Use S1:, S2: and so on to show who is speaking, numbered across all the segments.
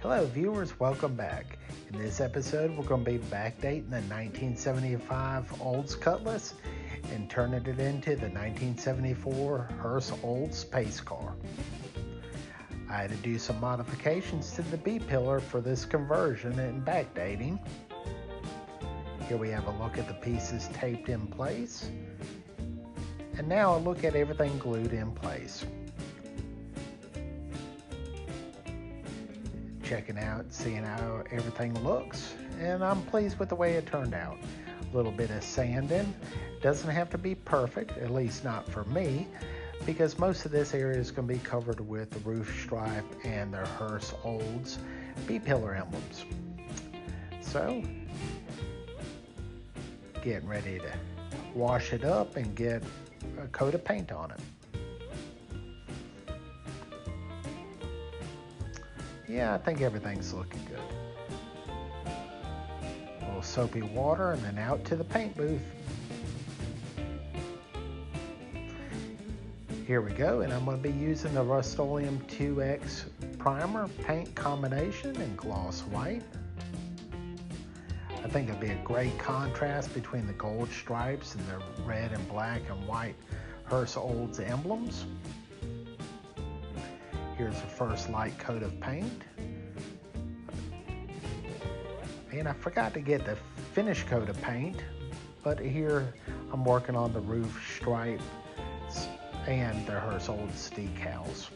S1: Hello viewers, welcome back. In this episode we're going to be backdating the 1975 Olds Cutlass and turning it into the 1974 Hurst Olds Pace Car. I had to do some modifications to the B-pillar for this conversion and backdating. Here we have a look at the pieces taped in place. And now a look at everything glued in place. Checking out, seeing how everything looks, and I'm pleased with the way it turned out. A little bit of sanding. Doesn't have to be perfect, at least not for me, because most of this area is going to be covered with the roof stripe and the Hurst Olds B-pillar emblems. So, getting ready to wash it up and get a coat of paint on it. Yeah, I think everything's looking good. A little soapy water and then out to the paint booth. Here we go, and I'm going to be using the Rust-Oleum 2X primer paint combination in gloss white. I think it'll be a great contrast between the gold stripes and the red and black and white Hurst Olds emblems. Here's the first light coat of paint. And I forgot to get the finish coat of paint, but here I'm working on the roof stripe and the Hurst Olds decals.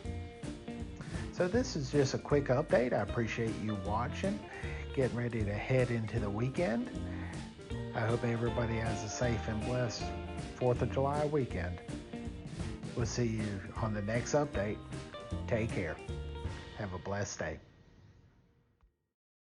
S1: So this is just a quick update. I appreciate you watching. Getting ready to head into the weekend. I hope everybody has a safe and blessed 4th of July weekend. We'll see you on the next update. Take care. Have a blessed day.